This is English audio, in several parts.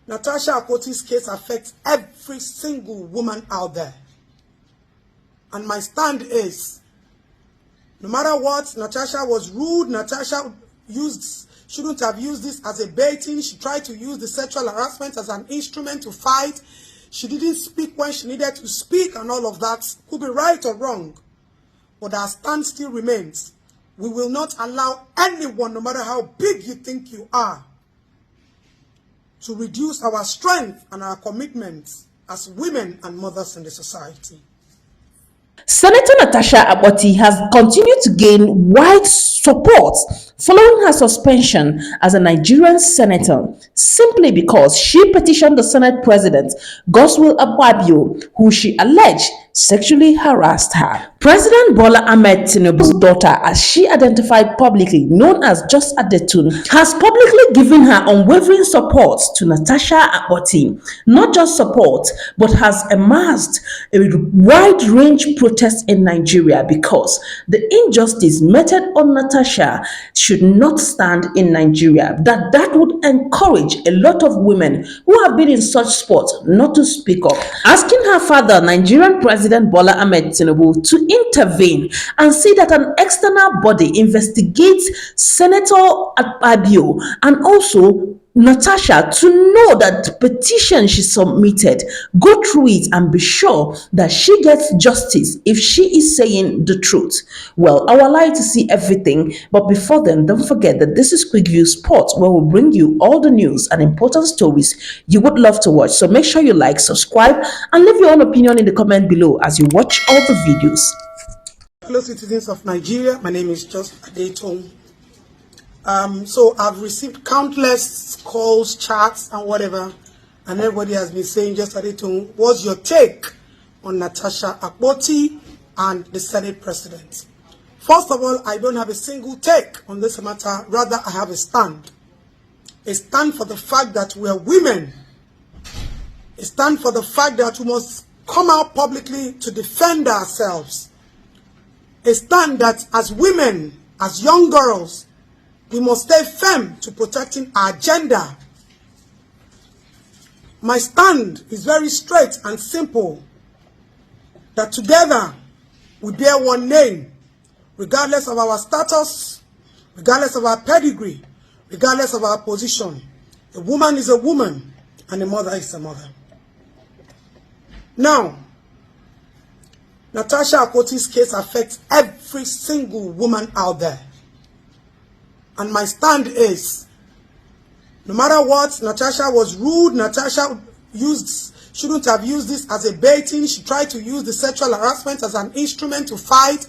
Natasha Akpoti's case affects every single woman out there. And my stand is, no matter what, Natasha was rude. Natasha shouldn't have used this as a baiting. She tried to use the sexual harassment as an instrument to fight. She didn't speak when she needed to speak and all of that. Could be right or wrong. But our stand still remains. We will not allow anyone, no matter how big you think you are, to reduce our strength and our commitments as women and mothers in the society. Senator Natasha Akpoti has continued to gain wide support following her suspension as a Nigerian senator simply because she petitioned the Senate President, Godswill Akpabio, who she alleged sexually harassed her. President Bola Ahmed Tinubu's daughter, as she identified publicly, known as Just Adetun, has publicly given her unwavering support to Natasha Akpoti. Not just support, but has amassed a wide-range protest in Nigeria because the injustice meted on Natasha should not stand in Nigeria. That would encourage a lot of women who have been in such sports not to speak up, asking her father, Nigerian President Bola Ahmed Tinubu, to intervene and see that an external body investigates Senator Akpabio and also Natasha to know that the petition she submitted, go through it and be sure that she gets justice if she is saying the truth. Well, I would like to see everything, but before then, don't forget that this is Quick View Sports, where we bring you all the news and important stories you would love to watch. So make sure you like, subscribe, and leave your own opinion in the comment below as you watch all the videos. Hello, citizens of Nigeria. My name is Just Adetun. So I've received countless calls, chats, and whatever, and everybody has been saying, Just Adetun, what's your take on Natasha Akpoti and the Senate President? First of all, I don't have a single take on this matter. Rather, I have a stand. A stand for the fact that we are women. A stand for the fact that we must come out publicly to defend ourselves. A stand that as women, as young girls, we must stay firm to protecting our gender. My stand is very straight and simple, that together we bear one name, regardless of our status, regardless of our pedigree, regardless of our position. A woman is a woman, and a mother is a mother. Now, Natasha Akpoti's case affects every single woman out there. And my stand is, no matter what, Natasha was rude. Natasha shouldn't have used this as a baiting. She tried to use the sexual harassment as an instrument to fight.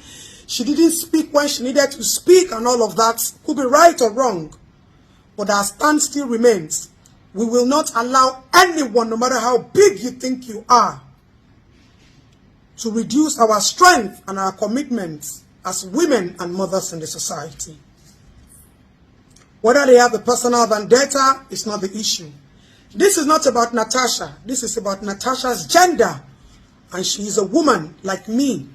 She didn't speak when she needed to speak and all of that. Could be right or wrong. But our stand still remains. We will not allow anyone, no matter how big you think you are, to reduce our strength and our commitments as women and mothers in the society. Whether they have the personal vendetta is not the issue. This is not about Natasha. This is about Natasha's gender. And she is a woman like me.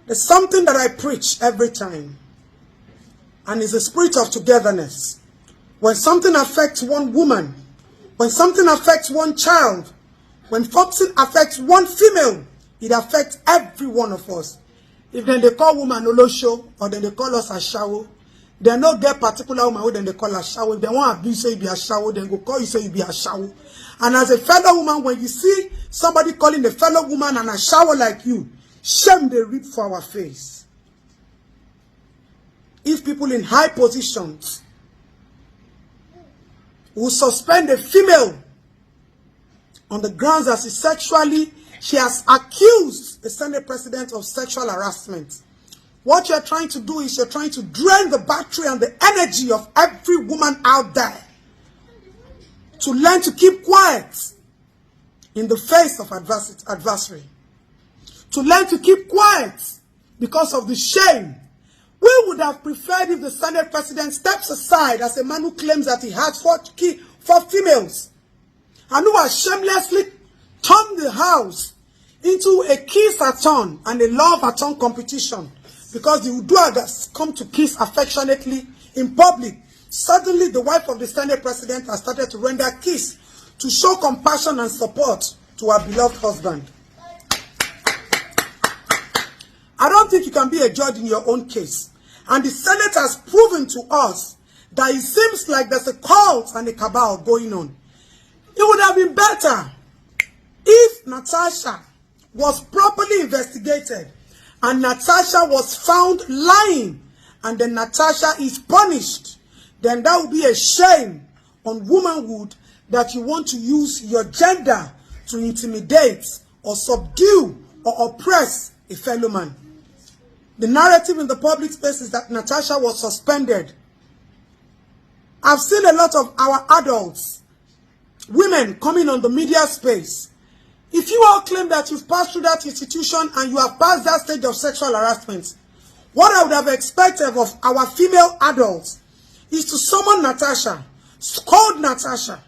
There's something that I preach every time. And it's a spirit of togetherness. When something affects one woman, when something affects one child, when something affects one female, it affects every one of us. If then they call woman Olosho, or then they call us Ashawo, they no get particular woman who then they call Ashawo. If they want abuse, say you be Ashawo, then go call you, say you be Ashawo. And as a fellow woman, when you see somebody calling a fellow woman an Ashawo like you, shame they reap for our face. If people in high positions will suspend a female on the grounds that she has accused the Senate President of sexual harassment. What you're trying to do is you're trying to drain the battery and the energy of every woman out there to learn to keep quiet in the face of adversary. To learn to keep quiet because of the shame. We would have preferred if the Senate President steps aside as a man who claims that he has four females and who has shamelessly turned the house into a kiss-a-thon and a love-a-thon competition because the Uduagas come to kiss affectionately in public Suddenly, the wife of the Senate president has started to render kiss to show compassion and support to her beloved husband. I don't think you can be a judge in your own case. And the Senate has proven to us that it seems like there's a cult and a cabal going on. It would have been better if Natasha was properly investigated and Natasha was found lying and then Natasha is punished. Then that would be a shame on womanhood that you want to use your gender to intimidate or subdue or oppress a fellow man. The narrative in the public space is that Natasha was suspended. I've seen a lot of our adults, women coming on the media space. If you all claim that you've passed through that institution and you have passed that stage of sexual harassment, what I would have expected of our female adults is to summon Natasha, scold Natasha,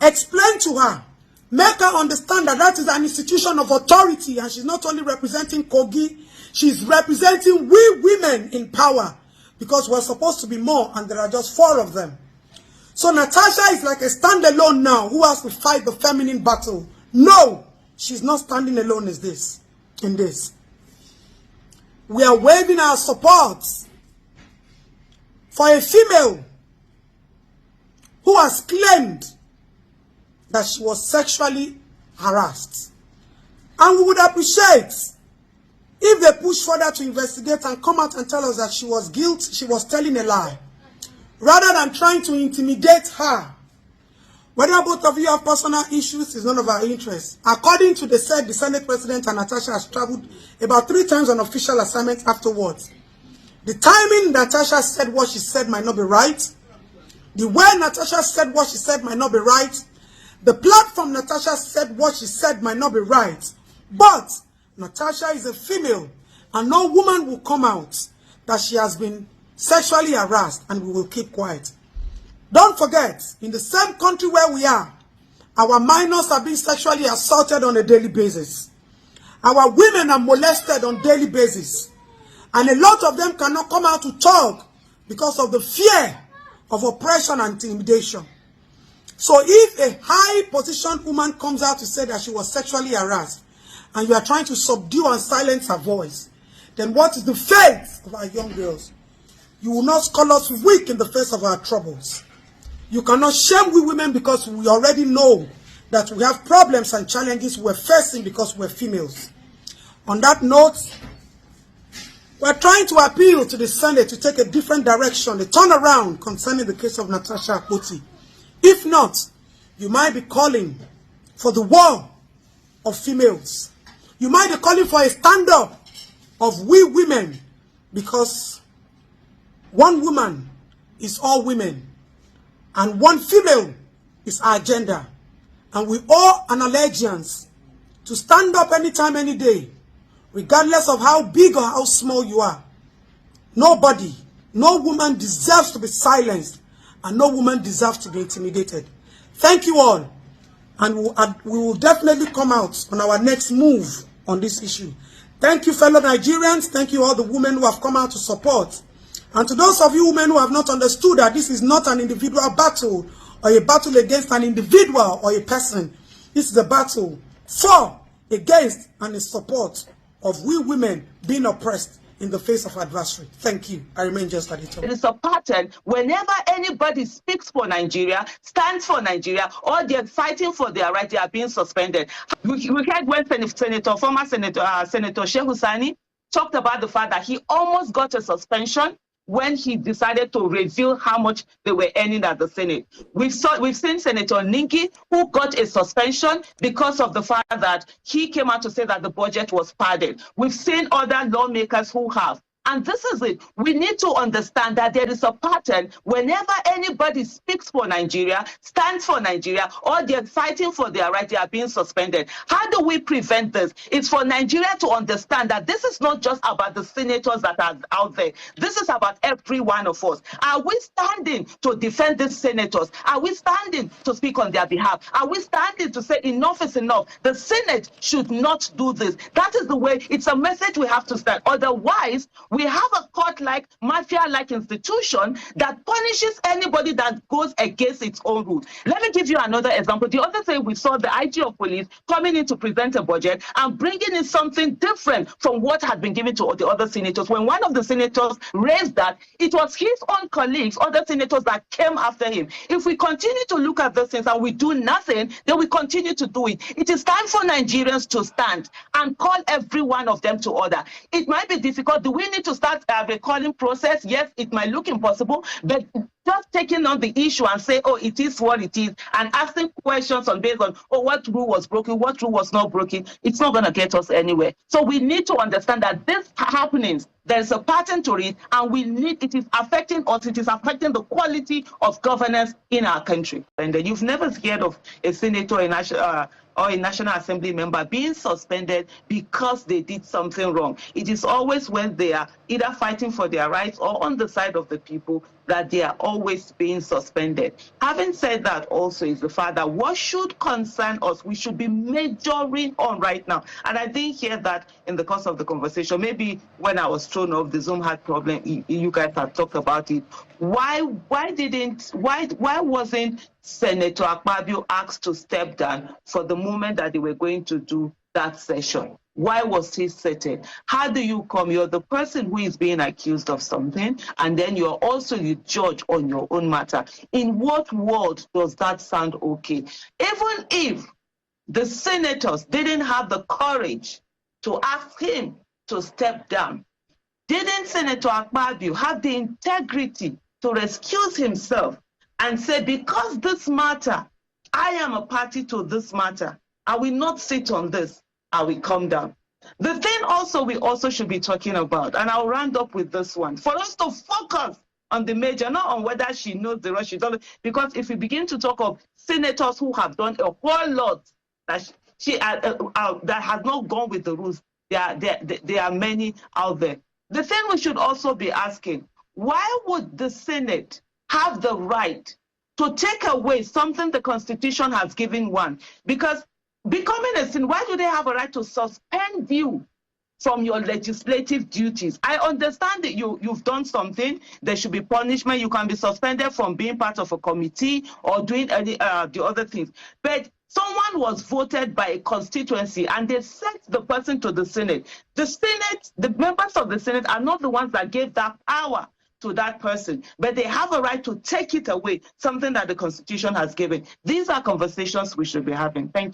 explain to her, make her understand that that is an institution of authority and she's not only representing Kogi, she's representing we women in power because we're supposed to be more and there are just 4 of them. So Natasha is like a standalone now who has to fight the feminine battle. No, she's not standing alone in this. We are waving our support for a female who has claimed that she was sexually harassed. And we would appreciate if they push further to investigate and come out and tell us that she was guilty, she was telling a lie, rather than trying to intimidate her. Whether both of you have personal issues is none of our interest. According to the Senate President and Natasha has traveled about 3 times on official assignment afterwards. The timing Natasha said what she said might not be right. The way Natasha said what she said might not be right. The platform Natasha said what she said might not be right. But Natasha is a female and no woman will come out that she has been sexually harassed and we will keep quiet. Don't forget, in the same country where we are, our minors are being sexually assaulted on a daily basis. Our women are molested on a daily basis. And a lot of them cannot come out to talk because of the fear of oppression and intimidation. So if a high-positioned woman comes out to say that she was sexually harassed, and you are trying to subdue and silence her voice, then what is the fate of our young girls? You will not call us weak in the face of our troubles. You cannot shame we women because we already know that we have problems and challenges we're facing because we're females. On that note, we're trying to appeal to the Senate to take a different direction, a turnaround concerning the case of Natasha Akpoti. If not, you might be calling for the war of females. You might be calling for a stand-up of we women because one woman is all women and one female is our gender. And we owe an allegiance to stand up anytime, any day, regardless of how big or how small you are. Nobody, no woman deserves to be silenced and no woman deserves to be intimidated. Thank you all. And we will definitely come out on our next move on this issue. Thank you, fellow Nigerians. Thank you all the women who have come out to support. And to those of you women who have not understood that this is not an individual battle or a battle against an individual or a person. This is a battle for, against, and in support of we women being oppressed in the face of adversary. Thank you. I remain just at it. It is a pattern. Whenever anybody speaks for Nigeria, stands for Nigeria, or they're fighting for their right, they are being suspended. We heard when former Senator Shehu Sani talked about the fact that he almost got a suspension when he decided to reveal how much they were earning at the Senate. We've seen Senator Ninki, who got a suspension because of the fact that he came out to say that the budget was padded. We've seen other lawmakers who have. And this is it. We need to understand that there is a pattern. Whenever anybody speaks for Nigeria, stands for Nigeria, or they're fighting for their right, they are being suspended. How do we prevent this? It's for Nigeria to understand that this is not just about the senators that are out there. This is about every one of us. Are we standing to defend these senators? Are we standing to speak on their behalf? Are we standing to say enough is enough? The Senate should not do this. That is the way. It's a message we have to stand. Otherwise, We have a court-like, mafia-like institution that punishes anybody that goes against its own rules. Let me give you another example. The other day we saw the IG of police coming in to present a budget and bringing in something different from what had been given to the other senators. When one of the senators raised that, it was his own colleagues, other senators, that came after him. If we continue to look at those things and we do nothing, then we continue to do it. It is time for Nigerians to stand and call every one of them to order. It might be difficult. Do we need to start a recalling process? Yes, it might look impossible, but just taking on the issue and say, oh, it is what it is, and asking questions on based on, oh, what rule was broken, what rule was not broken, it's not going to get us anywhere. So we need to understand that this happenings, there's a pattern to it, and it is affecting us, it is affecting the quality of governance in our country. And you've never heard of a senator or a National Assembly member being suspended because they did something wrong. It is always when they are either fighting for their rights or on the side of the people that they are always being suspended. Having said that, also is the fact that what should concern us, we should be majoring on right now. And I didn't hear that in the course of the conversation. Maybe when I was thrown off, the Zoom had problem. You guys have talked about it. Why wasn't Senator Akpoti asked to step down for the moment that they were going to do that session? Why was he sitting? How do you come? You're the person who is being accused of something, and then you're also the judge on your own matter. In what world does that sound okay? Even if the senators didn't have the courage to ask him to step down, didn't Senator Akpoti have the integrity to excuse himself and say, because this matter, I am a party to this matter, I will not sit on this, I will come down. The thing also we also should be talking about, and I'll round up with this one, for us to focus on the major, not on whether she knows the right, she doesn't, because if we begin to talk of senators who have done a whole lot that that has not gone with the rules, there are many out there. The thing we should also be asking, why would the Senate have the right to take away something the Constitution has given one? Because becoming a sin, why do they have a right to suspend you from your legislative duties? I understand that you've done something, there should be punishment, you can be suspended from being part of a committee or doing any the other things. But someone was voted by a constituency and they sent the person to the Senate. The Senate, the members of the Senate are not the ones that gave that power to that person, but they have a right to take it away, something that the Constitution has given. These are conversations we should be having. Thank you.